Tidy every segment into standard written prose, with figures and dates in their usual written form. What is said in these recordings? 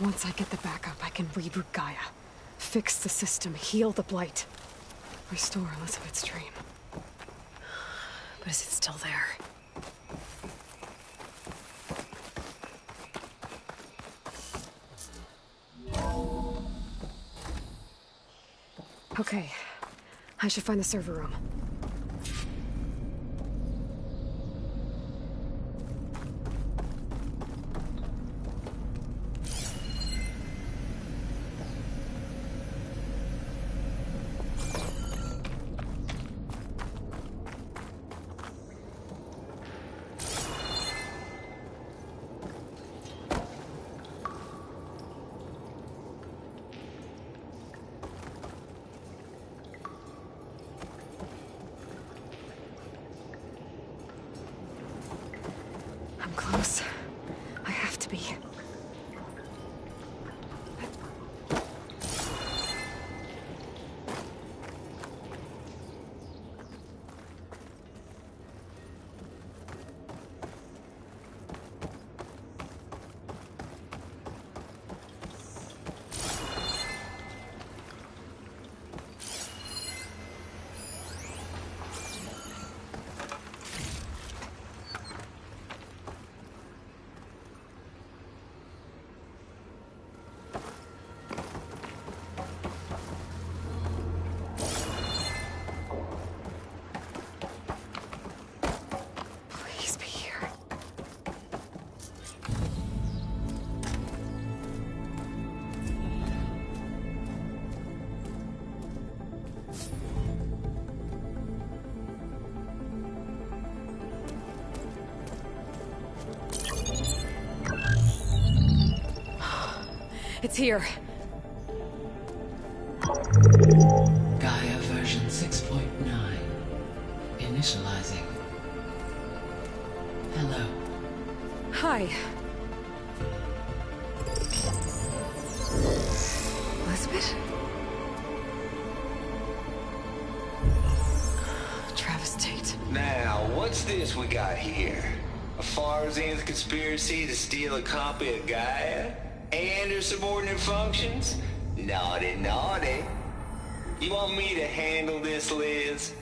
Once I get the backup, I can reboot Gaia. Fix the system, heal the Blight. Restore Elizabeth's dream. But is it still there? Okay. I should find the server room. I'm close. I have to be. Please be here. It's here. Gaia version 6.9. Initializing. Hello. Hi. Elizabeth? Travis Tate. Now, what's this we got here? A Farzian's conspiracy to steal a copy of Gaia? And her subordinate functions? Naughty, naughty. You want me to handle this, Liz?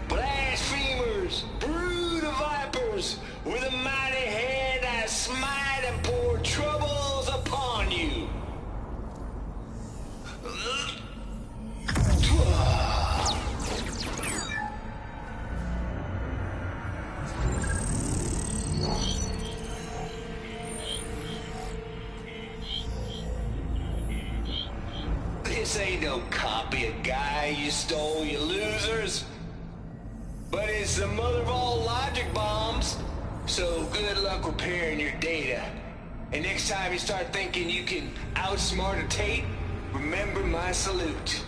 Blasphemers! Brood of vipers! With a mighty hand I smite and pour troubles upon you! This ain't no copy of Gaia you stole, you losers. But it's the mother of all logic bombs. So good luck repairing your data. And next time you start thinking you can outsmart a Tate, remember my salute.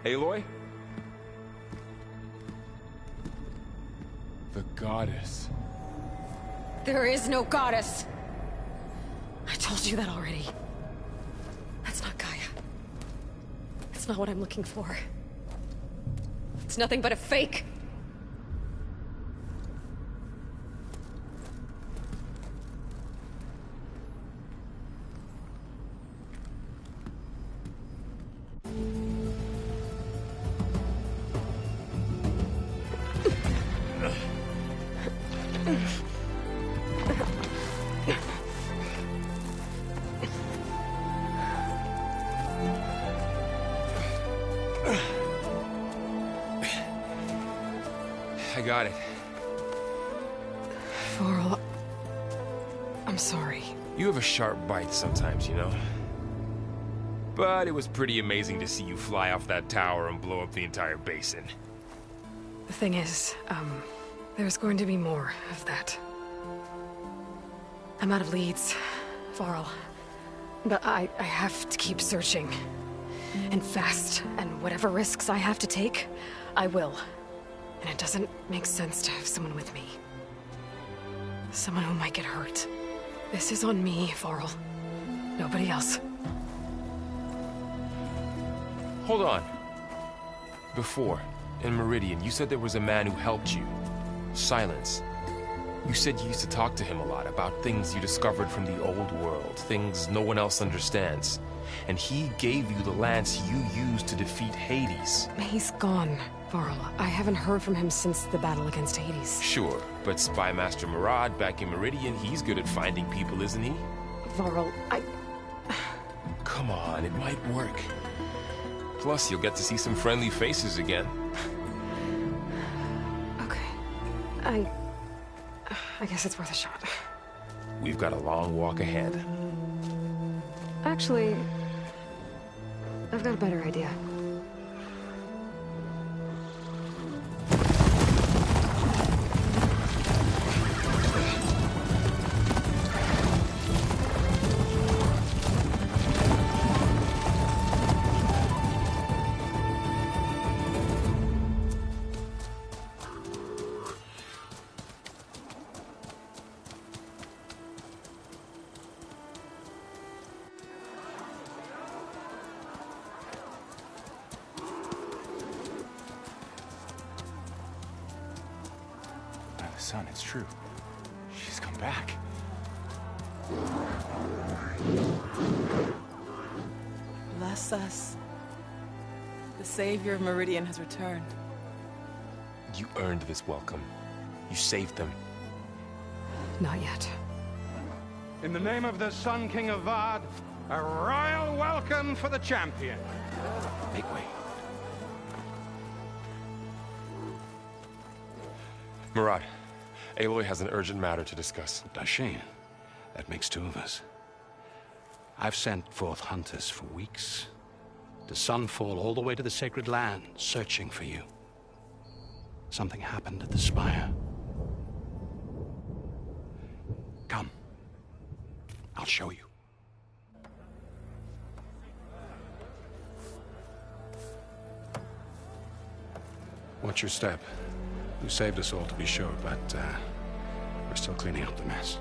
Aloy? The goddess. There is no goddess. I told you that already. That's not Gaia. It's not what I'm looking for. It's nothing but a fake. I got it. Varl, I'm sorry. You have a sharp bite sometimes, you know? But it was pretty amazing to see you fly off that tower and blow up the entire basin. The thing is, there's going to be more of that. I'm out of leads, Varl. But I have to keep searching. And fast, and whatever risks I have to take, I will. And it doesn't make sense to have someone with me. Someone who might get hurt. This is on me, Varl. Nobody else. Hold on. Before, in Meridian, you said there was a man who helped you. Silence. You said you used to talk to him a lot about things you discovered from the old world, things no one else understands. And he gave you the lance you used to defeat Hades. He's gone, Varl. I haven't heard from him since the battle against Hades. Sure, but Spy Master Murad back in Meridian, he's good at finding people, isn't he? Varl, Come on, it might work. Plus, you'll get to see some friendly faces again. Okay. I guess it's worth a shot. We've got a long walk ahead. Actually, I've got a better idea. Son, it's true. She's come back. Bless us. The Savior of Meridian has returned. You earned this welcome. You saved them. Not yet. In the name of the Sun King of Vard, a royal welcome for the champion. Make way. Murad, Aloy has an urgent matter to discuss. Dashane, that makes two of us. I've sent forth hunters for weeks, to Sunfall all the way to the Sacred Land, searching for you. Something happened at the Spire. Come. I'll show you. Watch your step. You saved us all, to be sure, but we're still cleaning up the mess.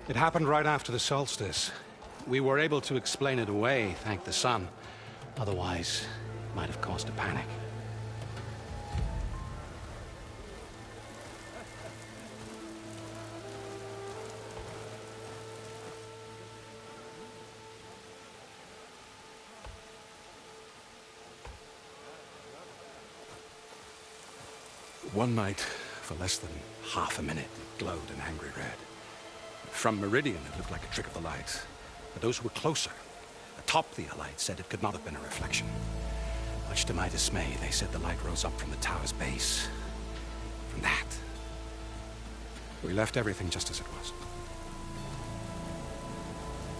It happened right after the solstice. We were able to explain it away, thank the sun. Otherwise, it might have caused a panic. One night, for less than half a minute, it glowed an angry red. From Meridian, it looked like a trick of the light. But those who were closer, atop the light, said it could not have been a reflection. Much to my dismay, they said the light rose up from the tower's base. From that. We left everything just as it was.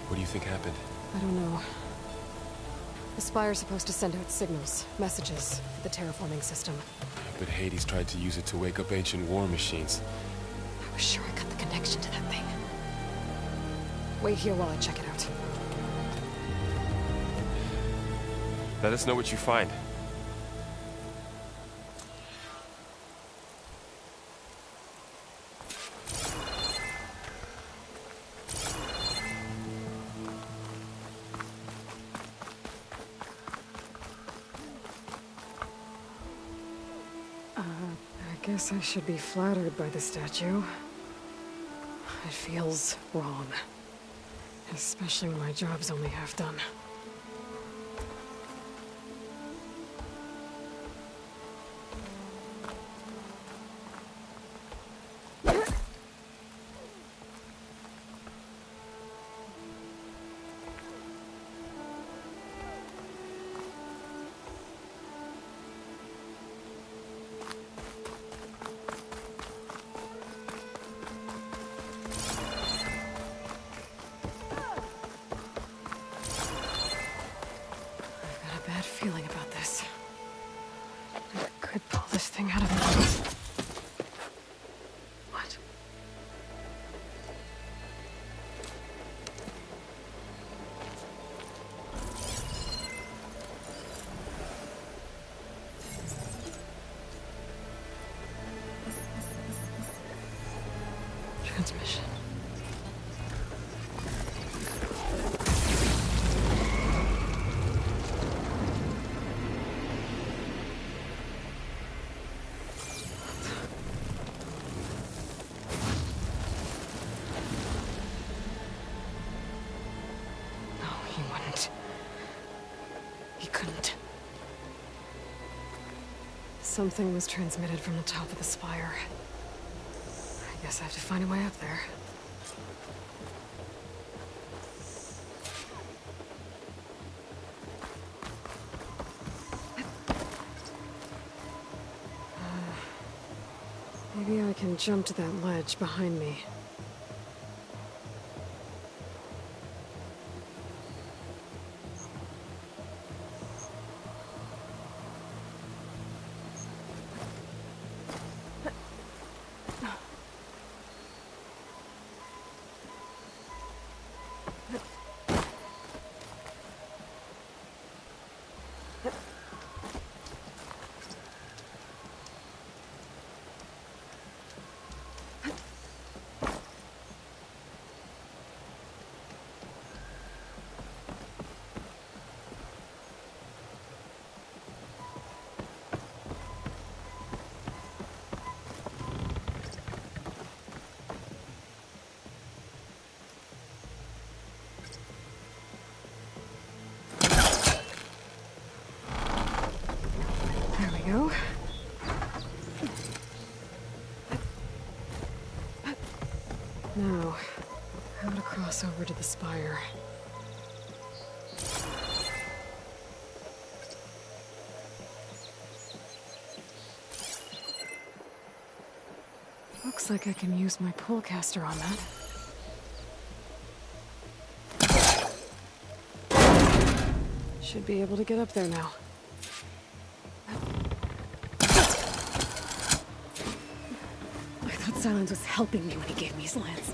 What do you think happened? I don't know. The Spire's supposed to send out signals, messages, for the terraforming system. But Hades tried to use it to wake up ancient war machines. I was sure I got the connection to that thing. Wait here while I check it out. Let us know what you find. I guess I should be flattered by the statue. It feels wrong. Especially when my job's only half done. Transmission. No, he wouldn't. He couldn't. Something was transmitted from the top of the spire. I guess I have to find a way up there. Maybe I can jump to that ledge behind me. Go. Now, how to cross over to the spire. Looks like I can use my pullcaster on that. Should be able to get up there now. Silence was helping me when he gave me his lance.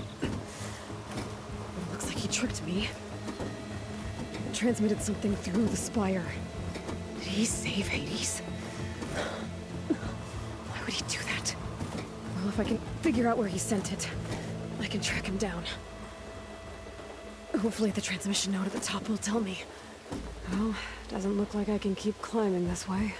Looks like he tricked me. Transmitted something through the spire. Did he save Hades? Why would he do that? Well, if I can figure out where he sent it, I can track him down. Hopefully the transmission node at the top will tell me. Well, doesn't look like I can keep climbing this way.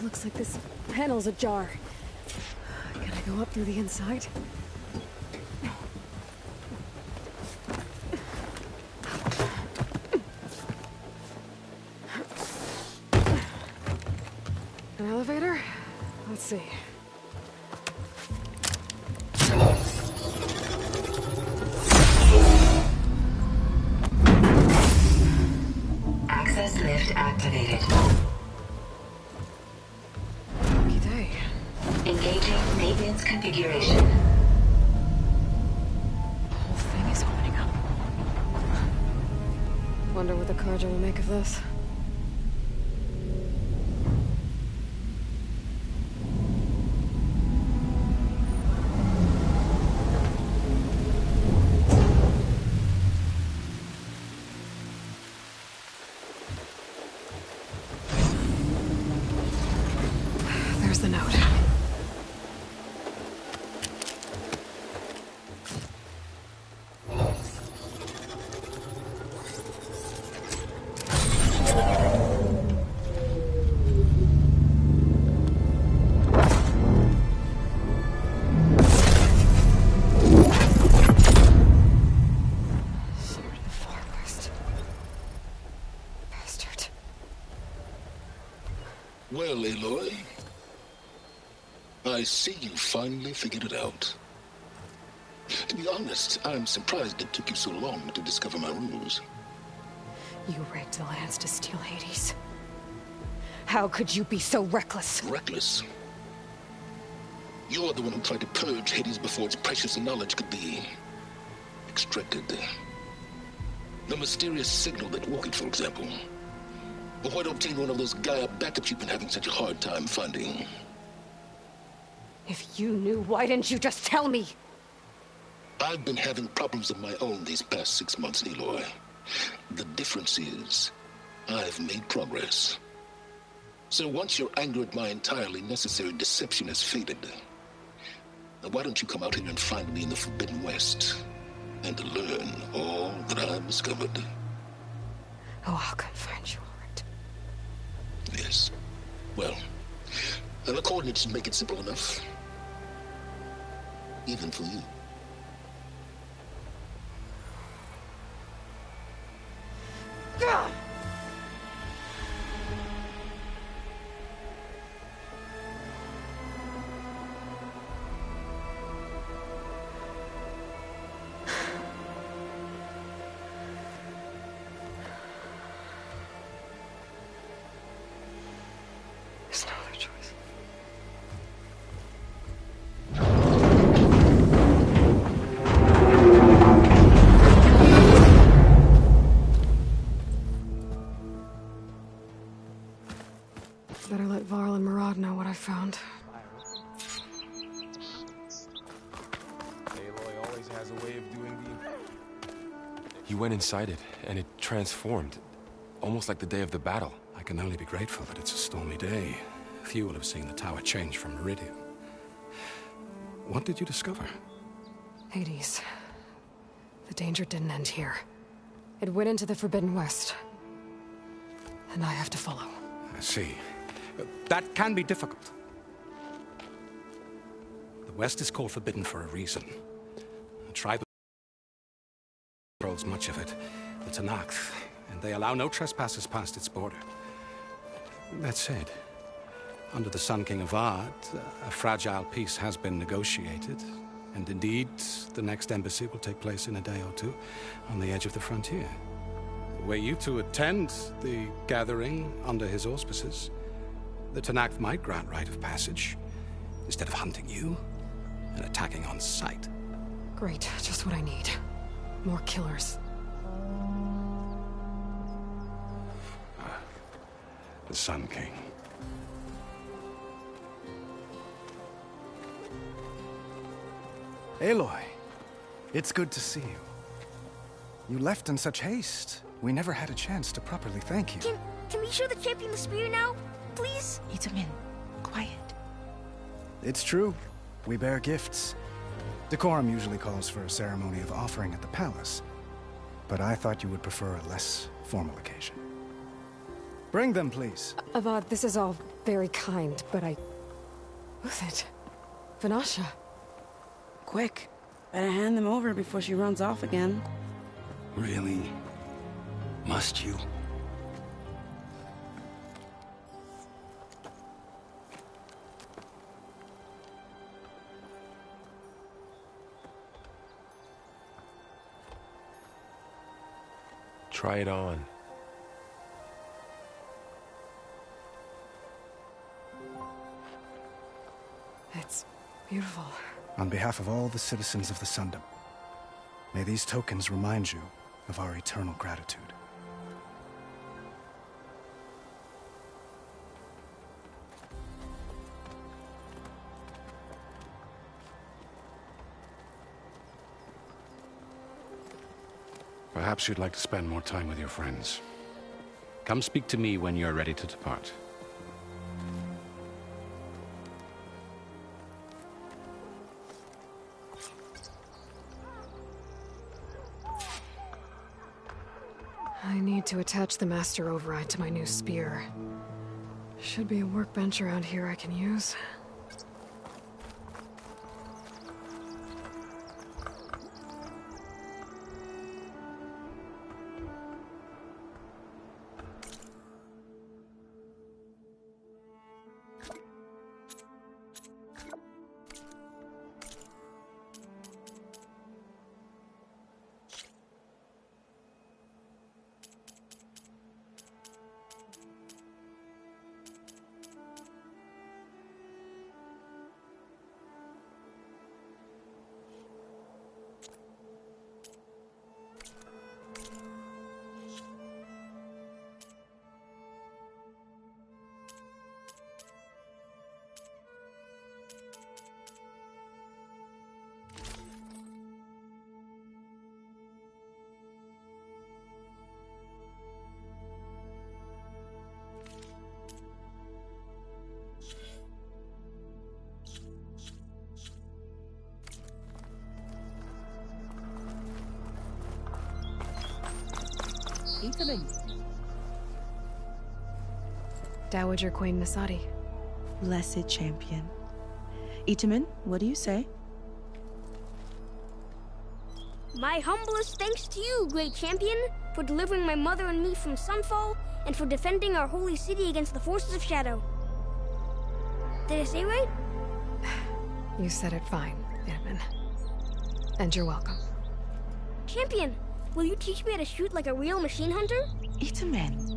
Looks like this panel's ajar. Can I go up through the inside? An elevator? Let's see. Access lift activated. Engaging maintenance configuration. The whole thing is opening up. Wonder what the Carja will make of this. There's the note. Well, Aloy, I see you finally figured it out. To be honest, I'm surprised it took you so long to discover my rules. You rigged the lance to steal Hades. How could you be so reckless? Reckless? You're the one who tried to purge Hades before its precious knowledge could be extracted. The mysterious signal that woke it, for example. Or why to obtain one of those Gaia backups you've been having such a hard time finding? If you knew, why didn't you just tell me? I've been having problems of my own these past 6 months, Aloy. The difference is, I've made progress. So once your anger at my entirely necessary deception has faded, why don't you come out here and find me in the Forbidden West and learn all that I've discovered? Oh, I'll come find you, all right. Yes. Well, the coordinates make it simple enough. Even for you. There's no other choice. Better let Varl and Murad know what I found. Aloy always has a way of doing the... You went inside it, and it transformed. Almost like the day of the battle. I can only be grateful that it's a stormy day. Few will have seen the tower change from Meridian. What did you discover? Hades. The danger didn't end here. It went into the Forbidden West. And I have to follow. I see. That can be difficult. The West is called Forbidden for a reason. A tribe controls much of it, the Tenakth, and they allow no trespassers past its border. That said, under the Sun King of Ard, a fragile peace has been negotiated, and indeed, the next embassy will take place in a day or two on the edge of the frontier. Were you to attend the gathering under his auspices, the Tenakth might grant right of passage, instead of hunting you and attacking on sight. Great, just what I need. More killers. The Sun King. Aloy, it's good to see you. You left in such haste. We never had a chance to properly thank you. Can we show the champion the spear now? Please? Itamin, quiet. It's true. We bear gifts. Decorum usually calls for a ceremony of offering at the palace. But I thought you would prefer a less formal occasion. Bring them, please. Avad, this is all very kind, but Who's it? Vanasha. Quick. Better hand them over before she runs off again. Really? Must you? Try it on. It's beautiful. On behalf of all the citizens of the Sundom, may these tokens remind you of our eternal gratitude. Perhaps you'd like to spend more time with your friends. Come speak to me when you're ready to depart. I need to attach the Master Override to my new spear. Should be a workbench around here I can use. Italy. Dowager Queen Nasadi. Blessed champion. Itamen, what do you say? My humblest thanks to you, great champion, for delivering my mother and me from Sunfall, and for defending our holy city against the forces of Shadow. Did I say right? You said it fine, Edmund. And you're welcome. Champion, will you teach me how to shoot like a real machine hunter? Itamen.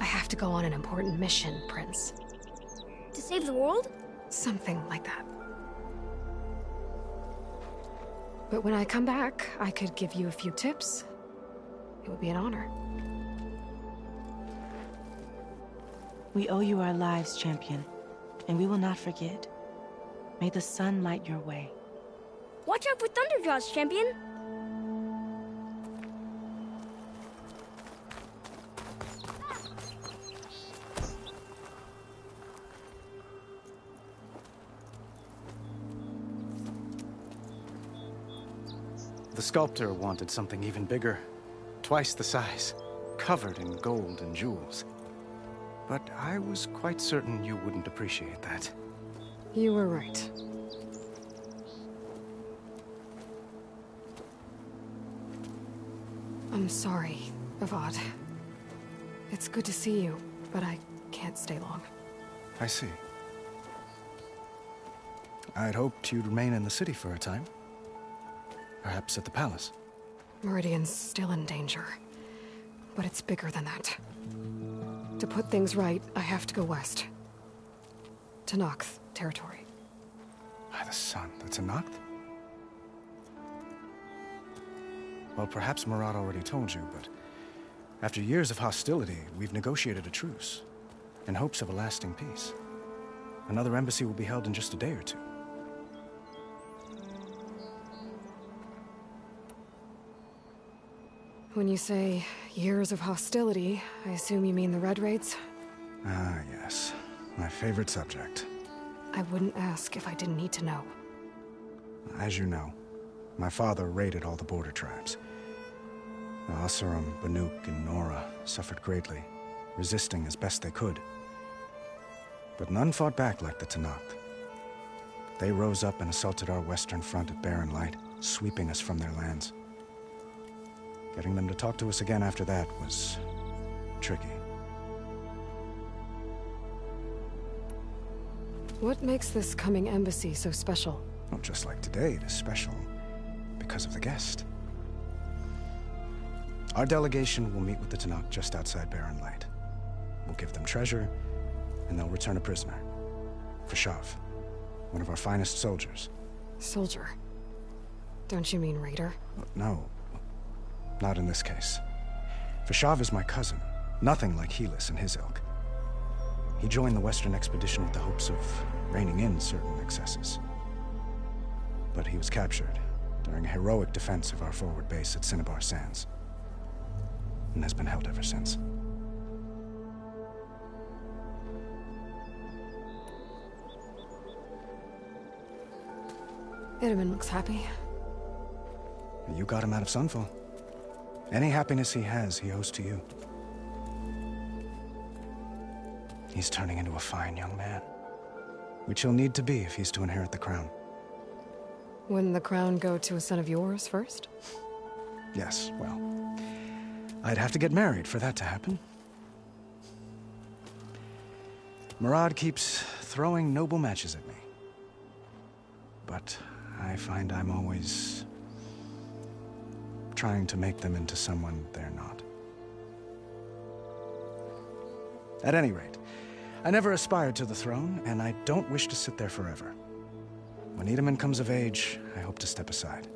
I have to go on an important mission, Prince. To save the world? Something like that. But when I come back, I could give you a few tips. It would be an honor. We owe you our lives, champion, and we will not forget. May the sun light your way. Watch out for Thunderjaws, champion! The sculptor wanted something even bigger. Twice the size, covered in gold and jewels. But I was quite certain you wouldn't appreciate that. You were right. I'm sorry, Avad. It's good to see you, but I can't stay long. I see. I'd hoped you'd remain in the city for a time. Perhaps at the palace. Meridian's still in danger. But it's bigger than that. To put things right, I have to go west. To Noct territory. By the sun, that's a Noct? Well, perhaps Murad already told you, but after years of hostility, we've negotiated a truce, in hopes of a lasting peace. Another embassy will be held in just a day or two. When you say years of hostility, I assume you mean the Red Raids? Ah, yes. My favorite subject. I wouldn't ask if I didn't need to know. As you know, my father raided all the border tribes. The Oseram, Banuk, and Nora suffered greatly, resisting as best they could. But none fought back like the Tenakth. They rose up and assaulted our western front at Barren Light, sweeping us from their lands. Getting them to talk to us again after that was tricky. What makes this coming embassy so special? Well, just like today, it is special because of the guest. Our delegation will meet with the Tenakth just outside Barren Light. We'll give them treasure, and they'll return a prisoner. Fashav, one of our finest soldiers. Soldier? Don't you mean raider? No. Not in this case. Fashav is my cousin, nothing like Helis and his ilk. He joined the Western expedition with the hopes of reining in certain excesses. But he was captured during a heroic defense of our forward base at Cinnabar Sands, and has been held ever since. Itamen looks happy. You got him out of Sunfall. Any happiness he has, he owes to you. He's turning into a fine young man, which he'll need to be if he's to inherit the crown. Wouldn't the crown go to a son of yours first? Yes, well, I'd have to get married for that to happen. Murad keeps throwing noble matches at me. But I find I'm always trying to make them into someone they're not. At any rate, I never aspired to the throne, and I don't wish to sit there forever. When Itamen comes of age, I hope to step aside.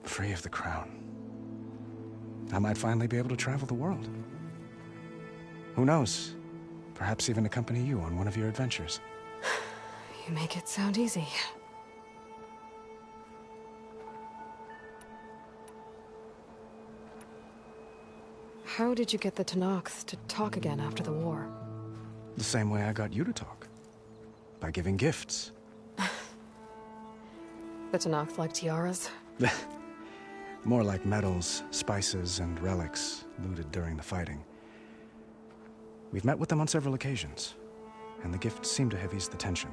Free of the crown. I might finally be able to travel the world. Who knows? Perhaps even accompany you on one of your adventures. You make it sound easy. How did you get the Tenakth to talk again after the war? The same way I got you to talk. By giving gifts. The Tenakth like tiaras? More like metals, spices, and relics looted during the fighting. We've met with them on several occasions, and the gifts seem to have eased the tension.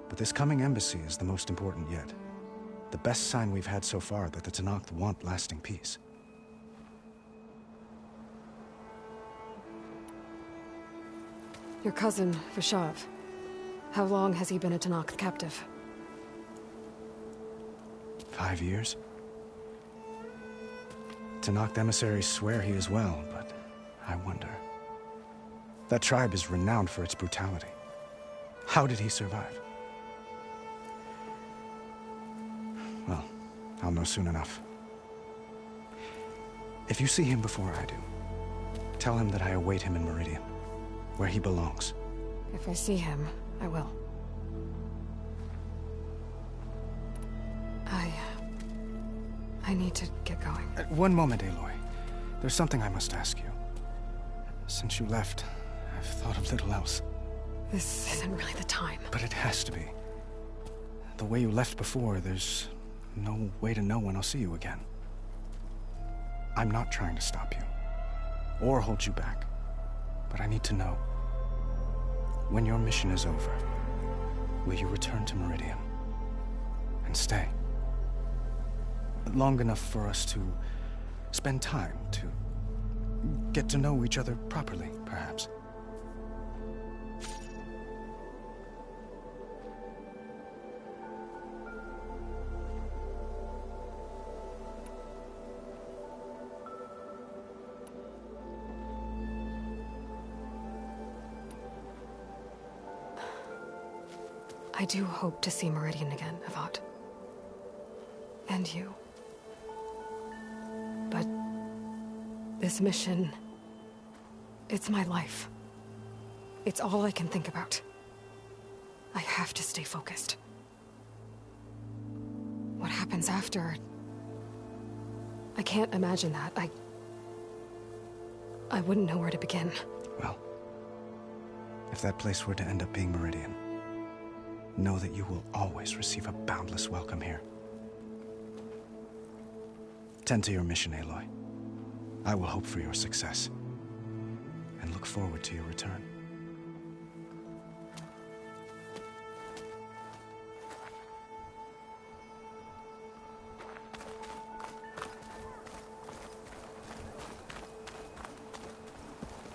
But this coming embassy is the most important yet. The best sign we've had so far that the Tenakth want lasting peace. Your cousin, Vashav. How long has he been a Tenakth captive? 5 years? Tenakth emissaries swear he is well, but I wonder. That tribe is renowned for its brutality. How did he survive? Well, I'll know soon enough. If you see him before I do, tell him that I await him in Meridian, where he belongs. If I see him, I will. I need to get going. One moment, Aloy. There's something I must ask you. Since you left, I've thought of little else. This isn't really the time. But it has to be. The way you left before, there's no way to know when I'll see you again. I'm not trying to stop you, or hold you back. But I need to know. When your mission is over, will you return to Meridian? And stay? Long enough for us to spend time, to get to know each other properly, perhaps. I do hope to see Meridian again, Avad. And you. But this mission, it's my life. It's all I can think about. I have to stay focused. What happens after? I can't imagine that. I wouldn't know where to begin. Well, if that place were to end up being Meridian, know that you will always receive a boundless welcome here. Tend to your mission, Aloy. I will hope for your success, and look forward to your return.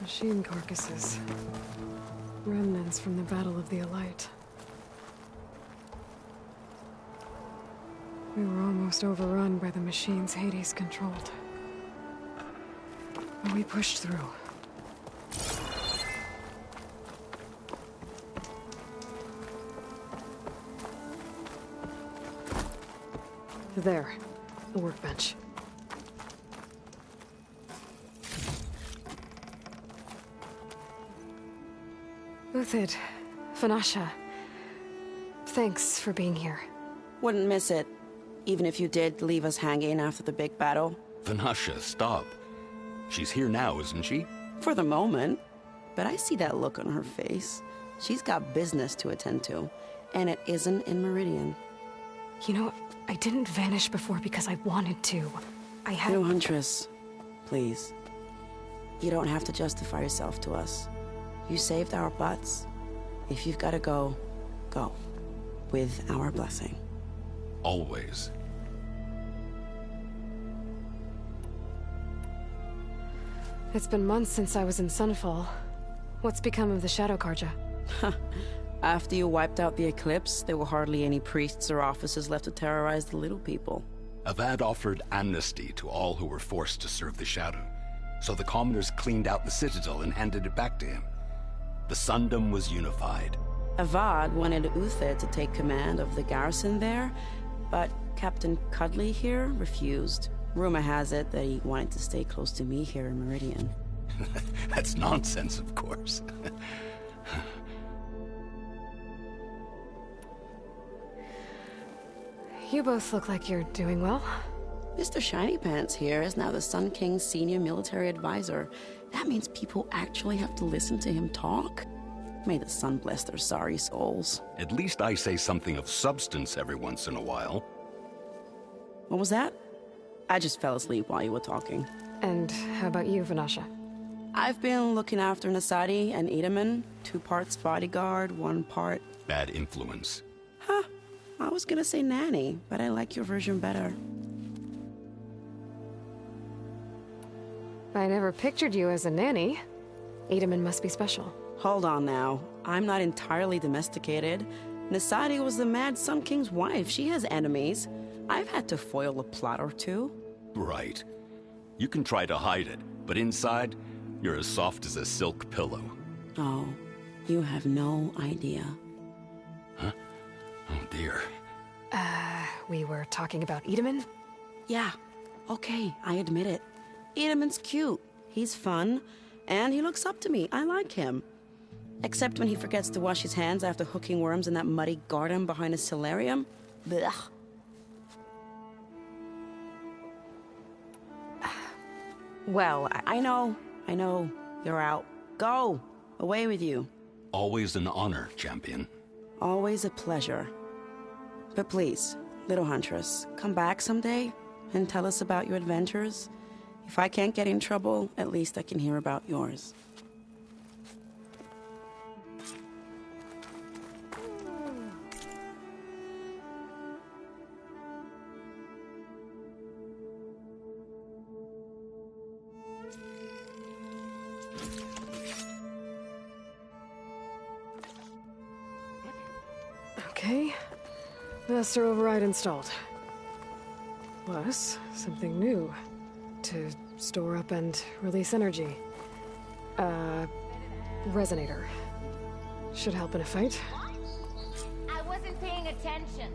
Machine carcasses. Remnants from the Battle of the Elite. We were almost overrun by the machines Hades controlled. But we pushed through. There, the workbench. Uthid, Vanasha, thanks for being here. Wouldn't miss it, even if you did leave us hanging after the big battle. Vanasha, stop. She's here now, isn't she? For the moment. But I see that look on her face. She's got business to attend to, and it isn't in Meridian. You know, I didn't vanish before because I wanted to. I had... No, Huntress. Please. You don't have to justify yourself to us. You saved our butts. If you've got to go, go. With our blessing. Always. It's been months since I was in Sunfall. What's become of the Shadow Carja? After you wiped out the Eclipse, there were hardly any priests or officers left to terrorize the little people. Avad offered amnesty to all who were forced to serve the Shadow, so the commoners cleaned out the Citadel and handed it back to him. The Sundom was unified. Avad wanted Uthid to take command of the garrison there, but Captain Cudley here refused. Rumor has it that he wanted to stay close to me here in Meridian. That's nonsense, of course. You both look like you're doing well. Mr. Shiny Pants here is now the Sun King's senior military advisor. That means people actually have to listen to him talk? May the sun bless their sorry souls. At least I say something of substance every once in a while. What was that? I just fell asleep while you were talking. And how about you, Vanasha? I've been looking after Nasadi and Itaman. 2 parts bodyguard, 1 part... Bad influence. Huh. I was gonna say nanny, but I like your version better. I never pictured you as a nanny. Itaman must be special. Hold on now. I'm not entirely domesticated. Nasadi was the Mad Sun King's wife. She has enemies. I've had to foil a plot or 2. Right. You can try to hide it, but inside, you're as soft as a silk pillow. Oh, you have no idea. Huh? Oh dear. We were talking about Itaman? Yeah. Okay, I admit it. Itaman's cute. He's fun. And he looks up to me. I like him. Except when he forgets to wash his hands after hooking worms in that muddy garden behind his solarium. Blech. Well, I know. You're out. Go! Away with you. Always an honor, champion. Always a pleasure. But please, little huntress, come back someday and tell us about your adventures. If I can't get in trouble, at least I can hear about yours. Okay. Master override installed. Plus, something new. To store up and release energy. Resonator. Should help in a fight. I wasn't paying attention.